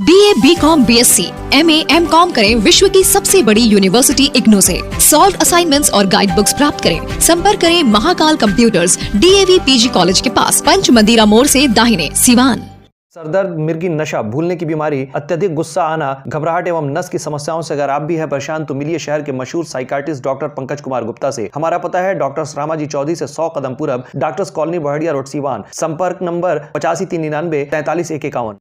BA, BCom, BSc, MA, MCom करें विश्व की सबसे बड़ी यूनिवर्सिटी इग्नू से। सॉल्व असाइनमेंट्स और गाइड बुक्स प्राप्त करें। संपर्क करें Mahakal computers, DAV PG college के पास, पंच मंदिरा मोड़ से दाहिने, सिवान। सरदर्द, मिर्गी, नशा, भूलने की बीमारी, अत्यधिक गुस्सा आना, घबराहट एवं नस की समस्याओं से अगर आप भी हैं परेशान तो मिलिए शहर के मशहूर साइकाट्रिस्ट डॉक्टर पंकज कुमार गुप्ता से। हमारा पता है डॉक्टर रामाजी चौधरी से 100 कदम पूरब, doctors colony Bahadiya road, Siwan. संपर्क नंबर 85 399 43 151।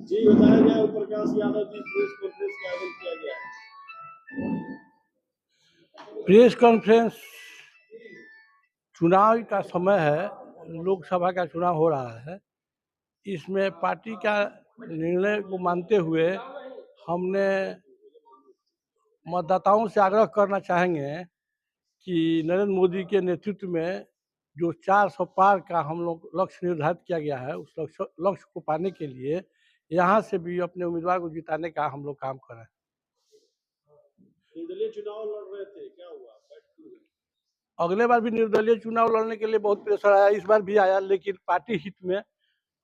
जी बताया गया प्रकाश यादव जी प्रेस कॉन्फ्रेंस का आयोजन किया गया है। प्रेस कॉन्फ्रेंस, चुनाव का समय है, लोकसभा का चुनाव हो रहा है। इसमें पार्टी का निर्णय को मानते हुए हमने मतदाताओं से आग्रह करना चाहेंगे कि नरेंद्र मोदी के नेतृत्व में जो 400 पार का हम लोग लक्ष्य निर्धारित किया गया है, उस लक्ष्य को पाने के लिए यहाँ से भी अपने उम्मीदवार को जिताने का हम लोग काम करें। निर्दलीय चुनाव लड़ रहे थे, क्या हुआ? अगले बार भी निर्दलीय चुनाव लड़ने के लिए बहुत प्रेशर आया, इस बार भी आया, लेकिन पार्टी हित में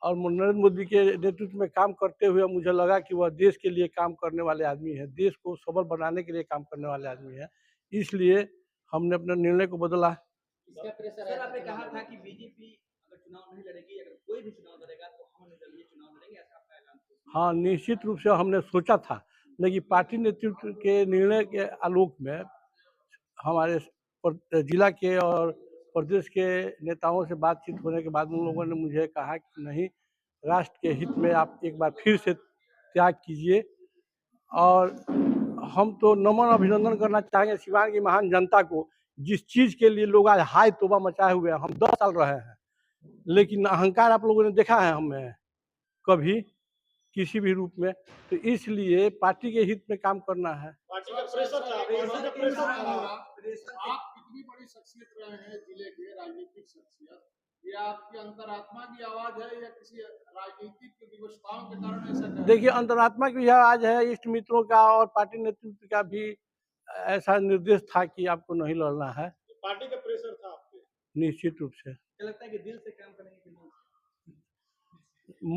और नरेंद्र मोदी के नेतृत्व में काम करते हुए मुझे लगा कि वह देश के लिए काम करने वाले आदमी है, देश को सबल बनाने के लिए काम करने वाले आदमी है, इसलिए हमने अपने निर्णय को बदला। सर, आपने कहा था कि बीजेपी अगर चुनाव नहीं लड़ेगी, अगर कोई भी चुनाव लड़ेगा तो हम निर्दलीय चुनाव लड़ेंगे, ऐसा आपका ऐलान था? हाँ, निश्चित रूप से हमने सोचा था, लेकिन पार्टी नेतृत्व के निर्णय के आलोक में हमारे जिला के और प्रदेश के नेताओं से बातचीत होने के बाद उन लोगों ने मुझे कहा कि नहीं, राष्ट्र के हित में आप एक बार फिर से त्याग कीजिए। और हम तो नमन अभिनंदन करना चाहेंगे सिवान की महान जनता को, जिस चीज़ के लिए लोग आज हाय तौबा मचाए हुए हैं। हम 10 साल रहे हैं, लेकिन अहंकार आप लोगों ने देखा है हमें कभी किसी भी रूप में, तो इसलिए पार्टी के हित में काम करना है। पार्टी का प्रेशर था, पार्टी का प्रेशर था। आप कितनी बड़ी शख्सियत रहे हैं जिले के, राजनीतिक शख्सियत, ये आपकी अंतरात्मा की आवाज है या किसी राजनीतिक व्यवस्थाओं के कारण ऐसा? देखिए, अंतरात्मा की आवाज है, इष्ट मित्रों का और पार्टी नेतृत्व का भी ऐसा निर्देश था कि आपको नहीं लड़ना है। पार्टी का प्रेशर था आप पे? निश्चित रूप से। क्या लगता है कि दिल से काम करेंगे कि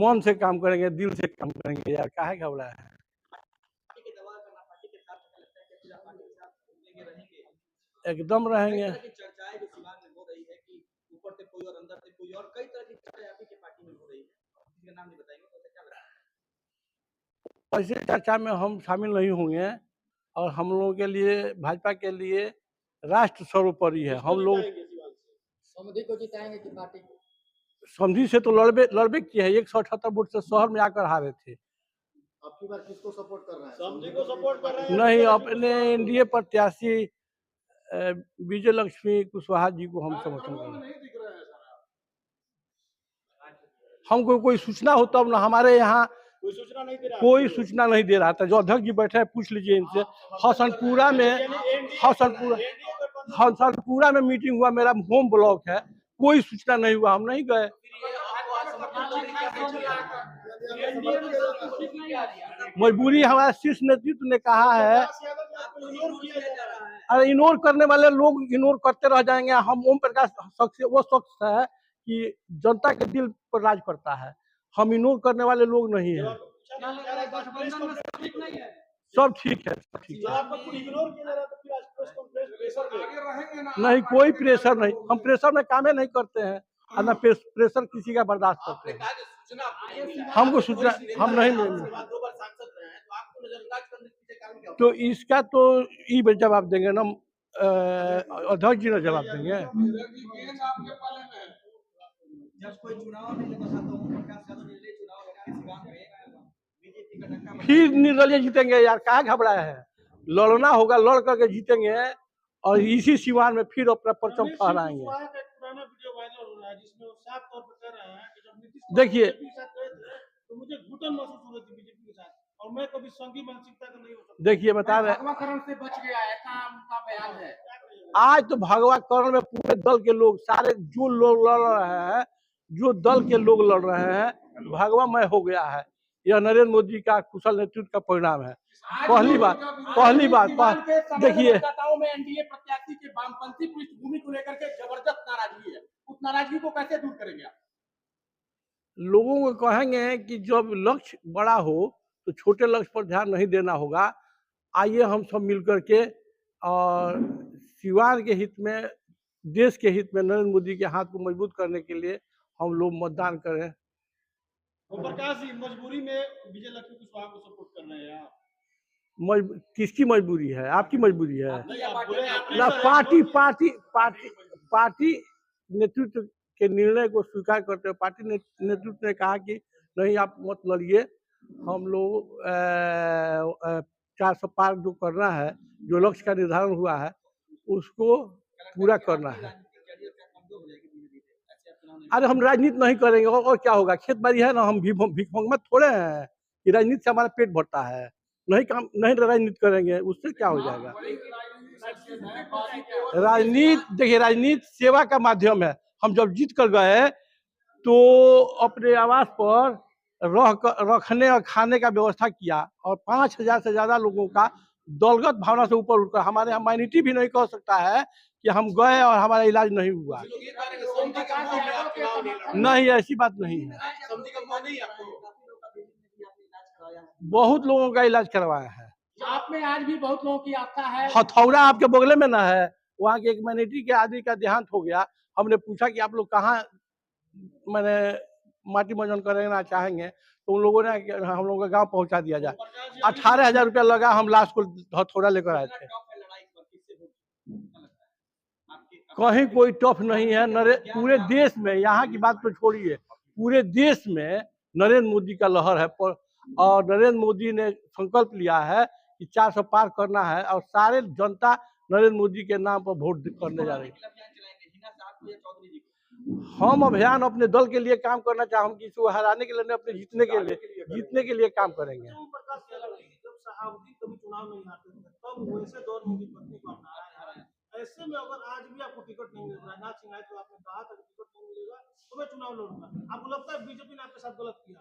मन से काम करेंगे, दिल से काम करेंगे यार, काहे घबरा है। पार्टी के दबाव करना, पार्टी के साथ लगता है कि पूरा पार्टी के साथ रहेंगे? एकदम रहेंगे। कई तरह की चर्चाएं जो सिवान में हो रही है कि ऊपर से कोई और अंदर से कोई और, कई तरह की चर्चाएं आपकी पार्टी में हो रही है, किसी का नाम नहीं बताएंगे तो क्या लगता है? ऐसे चर्चा में हम शामिल नहीं होंगे और हम लोगों के लिए, भाजपा के लिए राष्ट्र सर्वोपरि है। हम लोग समधि को जिताएंगे कि पार्टी को? समझी से तो लड़बे किए हैं, 178 वोट से शहर में आकर हारे थे। आपकी बार किसको सपोर्ट कर रहे हैं? समझी को सपोर्ट कर रहे हैं? नहीं, अपने एनडीए प्रत्याशी विजय लक्ष्मी कुशवाहा जी को हम समर्थन कर रहे हैं। हमको कोई सूचना हो तब ना, हमारे यहाँ कोई सूचना नहीं दे रहा, कोई सूचना नहीं दे रहा था। जो अध्यक्ष जी बैठे हैं, पूछ लीजिए इनसे। हसनपुरा में मीटिंग हुआ, मेरा होम ब्लॉक है, कोई सूचना नहीं हुआ, हम नहीं गए। मजबूरी हमारा शीर्ष नेतृत्व ने कहा है। अरे इग्नोर करने वाले लोग इग्नोर करते रह जाएंगे। हम ओम प्रकाश वो शख्स है कि जनता के दिल पर राज करता है, हम इग्नोर करने वाले लोग नहीं हैं। सब ठीक है, सब ठीक है। नहीं, कोई प्रेशर नहीं, हम प्रेशर में कामे नहीं करते हैं और न प्रेशर किसी का बर्दाश्त करते हैं। हमको सूचना हम नहीं मिलेंगे तो इसका तो ये जवाब देंगे ना, अध्यक्ष जी ने जवाब देंगे। जब कोई चुनाव नहीं लगा था तो प्रकाश यादव निर्दलीय चुनाव लड़ा सिवान में, बीजेपी का धक्का फिर निर्दलीय जीतेंगे यार, कहाँ घबराए हैं। लड़ना होगा, लड़ करके जीतेंगे और इसी सिवान में फिर अपना परचम फहराएंगे। देखिए, तो मुझे घुटन महसूस हो रही थी बीजेपी के साथ, और मैं कभी संघी मानसिकता का नहीं हो सकता। देखिए, बता रहे भगवाकरण से बच गया, ऐसा उनका बयान है। आज तो भगवाकरण में पूरे दल के लोग, सारे जो लोग लड़ रहे हैं, जो दल के लोग लड़ रहे हैं, भगवामय हो गया है। यह नरेंद्र मोदी का कुशल नेतृत्व का परिणाम है। पहली बात देखिए, मतदाताओं में एनडीए प्रत्याशी के वामपंथी पृष्ठभूमि को लेकर के जबरदस्त नाराजगी है, उस नाराजगी को कैसे दूर करेंगे आप? लोगों को कहेंगे कि जब लक्ष्य बड़ा हो तो छोटे लक्ष्य पर ध्यान नहीं देना होगा। आइए हम सब मिलकर के और सिवान के हित में, देश के हित में नरेंद्र मोदी के हाथ को मजबूत करने के लिए हम लोग मतदान करें। ओम प्रकाश जी, मजबूरी में विजय लक्ष्मी कुशवाहा को सपोर्ट कर रहे हैं आप? किसकी मजबूरी है? आपकी मजबूरी है ना? पार्टी नेतृत्व के निर्णय को स्वीकार करते हुए पार्टी नेतृत्व ने कहा कि नहीं, आप मत लड़िए, हम लोग 400 पार जो करना है, जो लक्ष्य का निर्धारण हुआ है उसको पूरा करना है। अरे हम राजनीति नहीं करेंगे और क्या होगा? खेत बाड़ी है ना, हम भिखमंगा थोड़े हैं कि राजनीति से हमारा पेट भरता है। नहीं राजनीति करेंगे, उससे क्या हो जाएगा? राजनीति देखिए, राजनीति सेवा का माध्यम है। हम जब जीत कर गए तो अपने आवास पर रखने और खाने का व्यवस्था किया और 5000 से ज्यादा लोगों का दलगत भावना से ऊपर उठकर, हमारे यहाँ माइनॉरिटी भी नहीं कह सकता है कि हम गए और हमारा इलाज नहीं हुआ। नहीं, ऐसी बात नहीं है। बहुत लोगों का इलाज करवाया है। आप में आज भी बहुत लोगों की आस्था है। हथौड़ा आपके बगले में ना है, वहाँ के एक माइनॉरिटी के आदमी का देहांत हो गया। हमने पूछा कि आप लोग कहाँ मैंने माटी मंजन करना चाहेंगे, तो उन लोगों ने हम लोगों का गांव पहुंचा दिया जाए। 18,000 रुपया लगा, हम लाश को हथौड़ा लेकर आए थे। कहीं कोई टफ नहीं है। पूरे देश में, यहाँ की बात तो छोड़िए, पूरे देश में नरेंद्र मोदी का लहर है और नरेंद्र मोदी ने संकल्प लिया है कि 400 पार करना है और सारे जनता नरेंद्र मोदी के नाम पर वोट करने जा रही है। हम अभियान अपने दल के लिए काम करना चाहे, हम किसी को हराने के लिए नहीं, अपने जीतने के लिए काम करेंगे। जब शहाबुद्दीन कभी चुनाव नहीं हारते थे, तब वैसे दौर में उनकी पत्नी को अपना रहे हैं। ऐसे में अगर आज भी आपको टिकट नहीं मिल रहा, राजनाथ सिंह आए तो आपने कहा था कि टिकट नहीं मिलेगा तो मैं चुनाव लड़ूंगा, आपको लगता है बीजेपी ने आपके साथ गलत किया?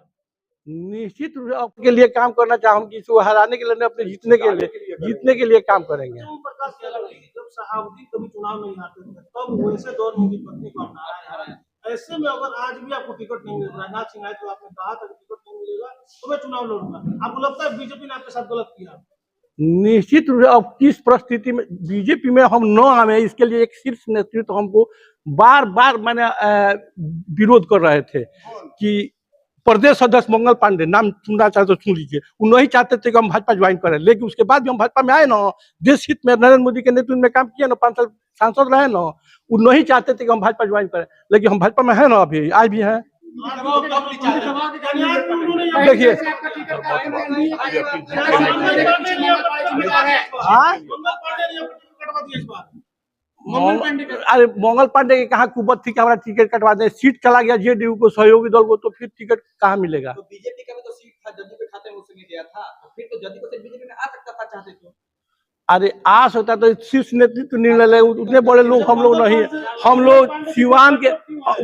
निश्चित रूप से आपके लिए काम करना चाहे, हम किसी को हराने के लिए नहीं, अपने जीतने के लिए काम करेंगे। जब शहाबुद्दीन कभी चुनाव नहीं हारते थे, तब वैसे दौर में उनकी पत्नी को अपना रहे हैं। ऐसे में अगर आज भी आपको टिकट नहीं मिल रहा, राजनाथ सिंह आए तो आपने कहा था कि टिकट नहीं मिलेगा तो मैं चुनाव लड़ूंगा, आपको लगता है बीजेपी ने आपके साथ गलत किया? निश्चित रूप से अब किस परिस्थिति में बीजेपी में हम न आए, इसके लिए एक शीर्ष नेतृत्व हमको बार बार मैंने विरोध कर रहे थे कि प्रदेश अध्यक्ष मंगल पांडे, नाम सुनना चाहते तो सुन लीजिए, वो नहीं चाहते थे कि हम भाजपा ज्वाइन करें। लेकिन उसके बाद भी हम भाजपा में आए ना, देश हित में नरेंद्र मोदी के नेतृत्व में काम किया ना, 5 साल सांसद रहे ना, वो नहीं चाहते थे कि हम भाजपा ज्वाइन करें। लेकिन हम भाजपा में है ना, अभी आज भी हैं। देखिए, अरे मंगल पांडे की कहाँ कुबत थी कि हमारा टिकट कटवा दे? सीट चला गया जेडीयू को, सहयोगी दल को, तो फिर टिकट कहाँ मिलेगा? तो बीजेपी का भी तो सीट था, जदयू के खाते में उस समय गया था, तो फिर तो जदयू को बीजेपी में आ सकता था, चाहते तो। अरे आ सकता तो शीर्ष नेतृत्व निर्णय ले, उतने बड़े लोग हम लोग नहीं है। हम लोग सिवान के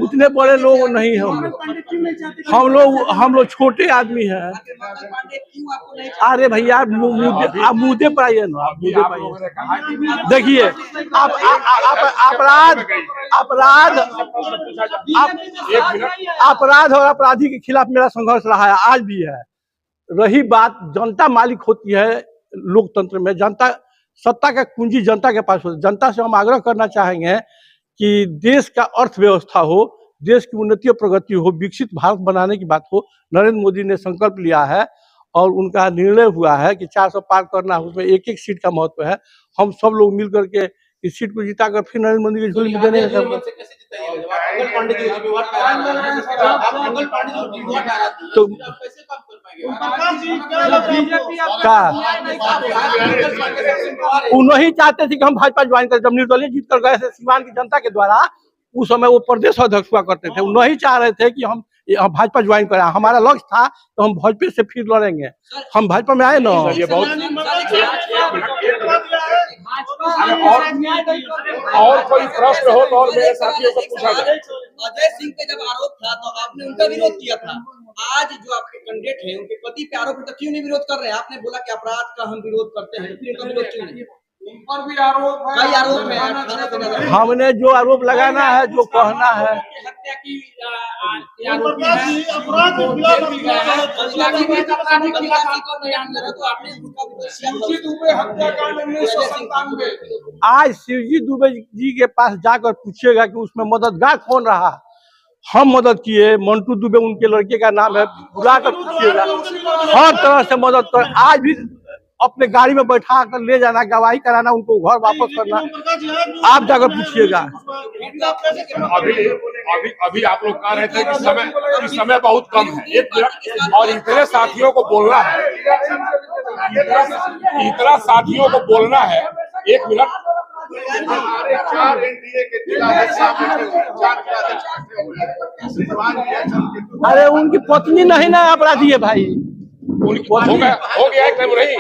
उतने बड़े लोग नहीं है। हम लोग छोटे आदमी हैं। अरे भैया, आप मुद्दे पर आइए ना, मुद्दे पर आइए। देखिए, अपराध और अपराधी के खिलाफ मेरा संघर्ष रहा है, आज भी है। रही बात, जनता मालिक होती है लोकतंत्र में, जनता सत्ता का कुंजी जनता के पास होता है। जनता से हम आग्रह करना चाहेंगे कि देश का अर्थव्यवस्था हो, देश की उन्नति और प्रगति हो, विकसित भारत बनाने की बात हो। नरेंद्र मोदी ने संकल्प लिया है और उनका निर्णय हुआ है कि 400 पार करना है, उसमें एक एक सीट का महत्व है। हम सब लोग मिल करके इस सीट को जिताकर फिर नरेंद्र मोदी की झोली में देने तो वो नहीं चाहते थे कि हम भाजपा ज्वाइन करें। जब निर्दलीय जीत कर गए थे सिवान की जनता के द्वारा, उस समय वो प्रदेश अध्यक्ष हुआ करते थे, वो नहीं चाह रहे थे कि हम भाजपा ज्वाइन करें। हमारा लक्ष्य था तो हम भाजपा से फिर लड़ेंगे। हम भाजपा में आए ना। ये बहुत और कोई प्रश्न हो तो और मेरे साथियों को पूछा जाए। अजय सिंह पे जब आरोप था तो आपने उनका विरोध किया था, आज जो आपके कैंडिडेट हैं उनके पति पे आरोप है, तो क्यों नहीं विरोध कर रहे हैं? आपने बोला कि अपराध का हम विरोध करते हैं, फिर उनका विरोध क्यों नहीं? उन पर भी आरोप है, कई आरोप है, थाना पे नजर है। हमने जो आरोप लगाना है, जो कहना है, हत्या की ओम प्रकाश जी अपराध के खिलाफ शिवजी दुबे हत्याकांड 1997। आज शिवजी दुबे जी के पास जाकर पूछिएगा कि उसमें मददगार कौन रहा। हम मदद किए, मंटू दुबे उनके लड़के का नाम है, बुलाकर पूछिएगा, हर तरह से मदद कर। आज भी अपने गाड़ी में बैठा कर ले जाना, गवाही कराना, उनको घर वापस करना, आप जाकर पूछिएगा। अभी आप लोग कह रहे थे कि समय बहुत कम है, 1 मिनट, और इतने साथियों को बोलना है, इतना साथियों को बोलना है, 1 मिनट। 4 एनडीए के जिला अरे उनकी पत्नी नहीं ना अपराधी है भाई, हो गया एकदम नहीं,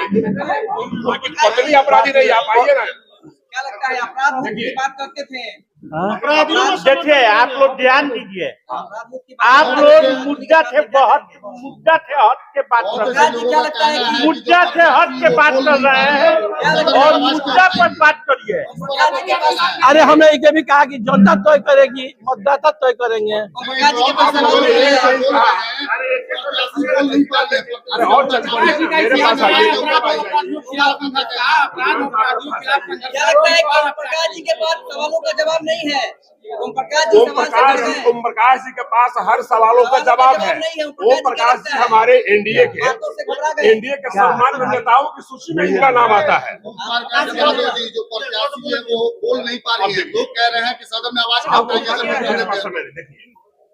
उनकी पत्नी अपराधी नहीं। आप आइए ना, क्या लगता है अपराध मुक्त की बात करते थे? देखिए आप लोग ध्यान दीजिए, अपराध मुक्त की बात आप लोग मुद्दा थे हट के बात कर रहे प्रकाश जी, क्या लगता है हैं, कि मुद्दा से हट के बात कर रहे हैं और मुद्दा पर बात करिए। प्रकाश जी के पास अरे हमने ये भी कहा कि जनता तय करेगी, मतदाता तय करेंगे। प्रकाश जी के पास सवाल अरे और मेरे पास आइए। क्या लगता है कि प्रकाश जी के पास सवालों का जवाब नहीं है? ओम प्रकाश जी सवाल से डर गए हैं। ओम प्रकाश जी के पास हर सवालों का जवाब है। ओम प्रकाश जी हमारे एनडीए बातों से घबरा गए। के सम्मानित नेताओं की सूची में इनका नाम आता है। जो प्रत्याशी है वो बोल नहीं पा रही है, लोग कह रहे हैं कि सदन में आवाज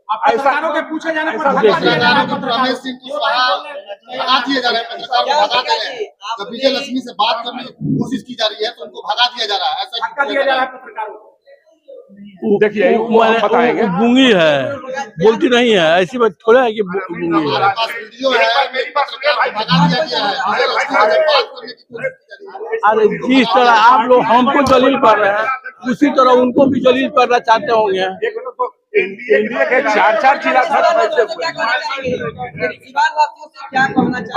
पत्रकारों के पूछे जाने पर रमेश सिंह कुशवाहा भगा दिए जा रहे हैं, पत्रकारों को भगा दे रहे हैं। जब विजय लक्ष्मी से बात करने की कोशिश की जा रही है तो उनको भगा दिया जा रहा है, ऐसा दिया जा रहा है पत्रकारों को। देखिए वो हम बताएंगे। गूंगी है, बोलती नहीं है, ऐसी बात थोड़ा है कि गूंगी है। हमारे पास वीडियो है, पत्रकार को भगा दिया गया है, विजय लक्ष्मी से बात करने की कोशिश की जा रही है। अरे जिस तरह आप लोग हमको जलील कर रहे हैं, उसी तरह उनको भी जलील करना चाहते होंगे। एनडीए के 4 जिला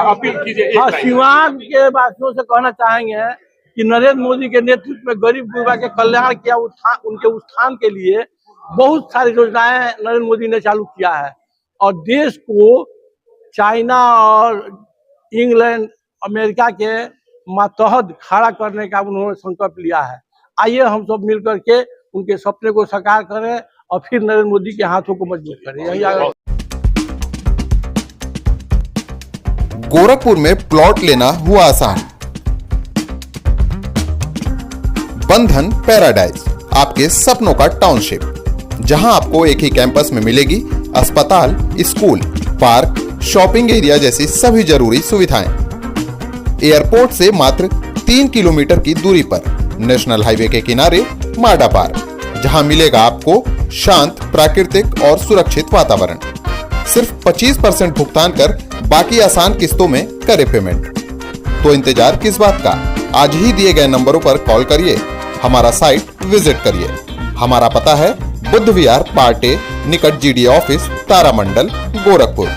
अपील कीजिए। हाँ, सिवान के वासियों से कहना चाहेंगे कि नरेंद्र मोदी के नेतृत्व में गरीब गुरबा के कल्याण किया, उनके उत्थान के लिए बहुत सारी योजनाएं नरेंद्र मोदी ने चालू किया है और देश को चाइना और इंग्लैंड अमेरिका के मातहत खड़ा करने का उन्होंने संकल्प लिया है। आइए हम सब मिलकर के उनके सपने को साकार करें और फिर नरेंद्र मोदी के हाथों को मजबूत करें। यही आगे। गोरखपुर में प्लॉट लेना हुआ आसान। बंधन पैराडाइज, आपके सपनों का टाउनशिप, जहां आपको एक ही कैंपस में मिलेगी अस्पताल, स्कूल, पार्क, शॉपिंग एरिया जैसी सभी जरूरी सुविधाएं। एयरपोर्ट से मात्र 3 किलोमीटर की दूरी पर नेशनल हाईवे के किनारे माडा पार्क, जहां मिलेगा आपको शांत, प्राकृतिक और सुरक्षित वातावरण। सिर्फ 25% भुगतान कर बाकी आसान किस्तों में करे पेमेंट। तो इंतजार किस बात का? आज ही दिए गए नंबरों पर कॉल करिए, हमारा साइट विजिट करिए। हमारा पता है बुद्ध विहार पार्टे निकट जीडी ऑफिस, तारामंडल, गोरखपुर।